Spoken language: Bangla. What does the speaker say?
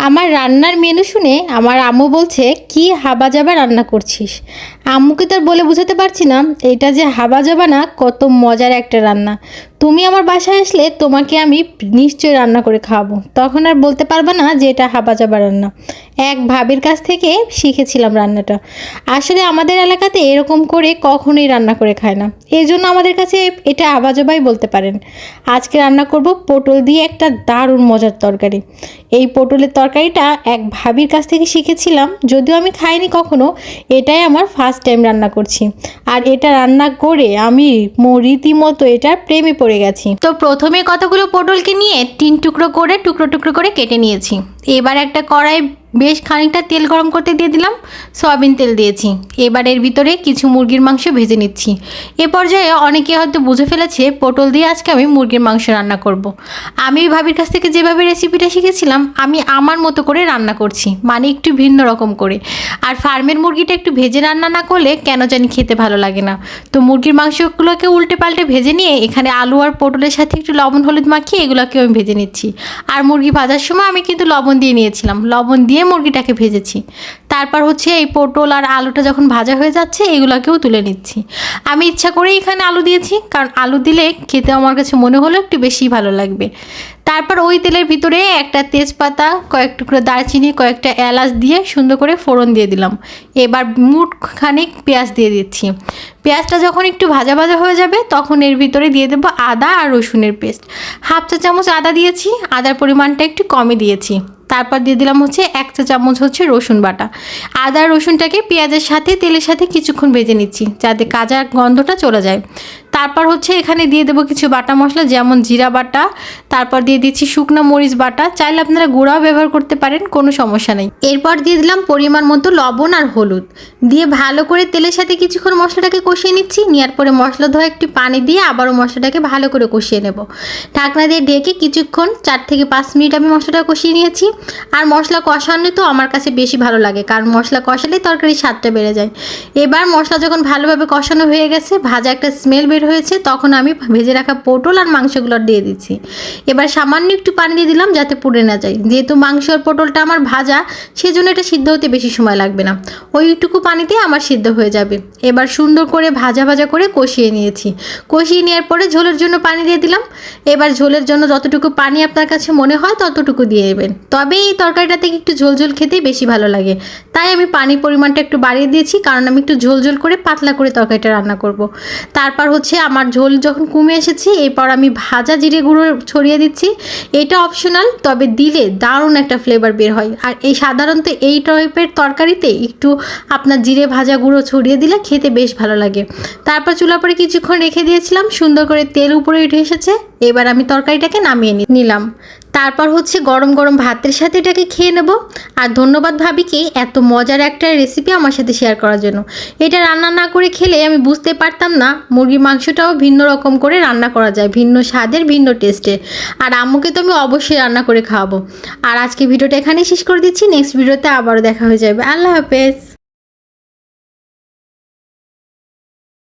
আমার রান্নার মেনু শুনে আমার আম্মু বলছে কি হাবাজাবা রান্না করছিস। আম্মুকে তো আর বলে বোঝাতে পারছি না এটা যে হাবাজাবা না, কত মজার একটা রান্না। তুমি আমার বাসায় আসলে তোমাকে আমি নিশ্চয়ই রান্না করে খাওয়াবো, তখন আর বলতে পারবে না যে এটা হাবাজাবা রান্না। এক ভাবির কাছ থেকে শিখেছিলাম রান্নাটা। আসলে আমাদের এলাকাতে এরকম করে কখনোই রান্না করে খায় না, এই জন্য আমাদের কাছে এটা হাবাজাবাই বলতে পারেন। আজকে রান্না করব পটল দিয়ে একটা দারুণ মজার তরকারি। এই পটলের তরকারিটা এক ভাবির কাছ থেকে শিখেছিলাম, যদিও আমি খাইনি কখনো। এটাই আমার ফার্স্ট টাইম রান্না করছি, আর এটা রান্না করে আমি রীতিমতো এটার প্রেমে পড়ে গেছি। তো প্রথমে কতগুলো পটলকে নিয়ে 3 টুকরো করে কেটে নিয়েছি। এবার একটা কড়াই বেশ খানিকটা তেল গরম করতে দিয়ে দিলাম, সয়াবিন তেল দিয়েছি। এবার এর ভিতরে কিছু মুরগির মাংস ভেজে নিচ্ছি। এ পর্যায়ে অনেকে হয়তো বুঝে ফেলেছে পটল দিয়ে আজকে আমি মুরগির মাংস রান্না করব। আমি ভাবির কাছ থেকে যেভাবে রেসিপিটা শিখেছিলাম আমি আমার মতো করে রান্না করছি, মানে একটু ভিন্ন রকম করে। আর ফার্মের মুরগিটা একটু ভেজে রান্না না করলে কেন জানি খেতে ভালো লাগে না। তো মুরগির মাংসগুলোকে উল্টে পাল্টে ভেজে নিয়ে এখানে আলু আর পটলের সাথে একটু লবণ হলুদ মাখিয়ে এগুলোকে আমি ভেজে নিচ্ছি। আর মুরগি ভাজার সময় আমি কিন্তু লবণ দিয়ে নিয়েছিলাম, লবণ দিয়ে মুরগিটাকে ভেজেছি। তারপর হচ্ছে এই পটল আর আলুটা যখন ভাজা হয়ে যাচ্ছে এগুলোকেও তুলে নিচ্ছি। আমি ইচ্ছা করেই এখানে আলু দিয়েছি, কারণ আলু দিলে খেতে আমার কাছে মনে হলো একটু বেশি ভালো লাগবে। তারপর ওই তেলের ভিতরে একটা তেজপাতা, কয়েক টুকরো দারচিনি, কয়েকটা এলাচ দিয়ে সুন্দর করে ফোড়ন দিয়ে দিলাম। এবার খানিক পেঁয়াজ দিয়ে দিচ্ছি। পেঁয়াজটা যখন একটু ভাজা ভাজা হয়ে যাবে তখন এর ভিতরে দিয়ে দেবো আদা আর রসুনের পেস্ট। 1/2 চা চামচ আদা দিয়েছি, আদার পরিমাণটা একটু কমই দিয়েছি। তারপর দিয়ে দিলাম হচ্ছে 1 চা চামচ হচ্ছে রসুন বাটা। আদা রসুনটাকে পেঁয়াজের সাথে তেলের সাথে কিছুক্ষণ ভেজে নিচ্ছি যাতে কাঁচা গন্ধটা চলে যায়। তারপর হচ্ছে এখানে দিয়ে দেবো কিছু বাটা মশলা, যেমন জিরা বাটা, তারপর দিয়ে দিচ্ছি শুকনো মরিচ বাটা। চাইলে আপনারা গুঁড়াও ব্যবহার করতে পারেন, কোনো সমস্যা নেই। এরপর দিয়ে দিলাম পরিমাণ মতো লবণ আর হলুদ দিয়ে ভালো করে তেলের সাথে কিছুক্ষণ মশলাটাকে কষিয়ে নিচ্ছি। নেওয়ার পরে মশলা ধোয়া একটু পানি দিয়ে আবারও মশলাটাকে ভালো করে কষিয়ে নেব। ঢাকনা দিয়ে ঢেকে কিছুক্ষণ 4 থেকে 5 মিনিট আমি মশলাটা কষিয়ে নিয়েছি। আর মশলা কষানো তো আমার কাছে বেশি ভালো লাগে, কারণ মশলা কষালে তরকারির স্বাদটা বেড়ে যায়। এবার মশলা যখন ভালোভাবে কষানো হয়ে গেছে, ভাজা একটা স্মেল বের হয়েছে, তখন আমি ভেজে রাখা পটল আর মাংসগুলো দিয়ে দিচ্ছি। এবার সামান্য একটু পানি দিয়ে দিলাম যাতে পুড়ে না যায়। যেহেতু মাংস আর পটলটা আমার ভাজা, সেজন্য এটা সিদ্ধ হতে বেশি সময় লাগবে না, ওইটুকু পানিতে আমার সিদ্ধ হয়ে যাবে। এবার সুন্দর করে ভাজা ভাজা করে কষিয়ে নিয়েছি। কষিয়ে নেওয়ার পরে ঝোলের জন্য পানি দিয়ে দিলাম। এবার ঝোলের জন্য যতটুকু পানি আপনার কাছে মনে হয় ততটুকু দিয়ে দেবেন, তবে এই তরকারিটা থেকে একটু ঝোল ঝোল খেতেই বেশি ভালো লাগে। তাই আমি পানির পরিমাণটা একটু বাড়িয়ে দিয়েছি, কারণ আমি একটু ঝোল ঝোল করে পাতলা করে তরকারিটা রান্না করব। তারপর হচ্ছে আমার ঝোল যখন কমে এসেছে, এরপর আমি ভাজা জিরে গুঁড়ো ছড়িয়ে দিচ্ছি। এটা অপশনাল, তবে দিলে দারুণ একটা ফ্লেভার বের হয়। আর এই সাধারণত এই টাইপের তরকারিতে একটু আপনার জিরে ভাজা গুঁড়ো ছড়িয়ে দিলে খেতে বেশ ভালো লাগে। তারপর চুলার পরে কিছুক্ষণ রেখে দিয়েছিলাম, সুন্দর করে তেল উপরে উঠে এসেছে। এবার আমি তরকারিটাকে নামিয়ে নিলাম। তারপর হচ্ছে গরম গরম ভাতের সাথে এটাকে খেয়ে নেব। আর ধন্যবাদ ভাবিকে এত মজার একটা রেসিপি আমার সাথে শেয়ার করার জন্য। এটা রান্না না করে খেলে আমি বুঝতে পারতাম না মুরগির মাংসটাও ভিন্ন রকম করে রান্না করা যায়, ভিন্ন স্বাদের, ভিন্ন টেস্টের। আর আম্মুকে তো আমি অবশ্যই রান্না করে খাওয়াবো। আর আজকে ভিডিওটা এখানেই শেষ করে দিচ্ছি। নেক্সট ভিডিওতে আবারও দেখা হয়ে যাবে। আল্লাহ হাফেজ।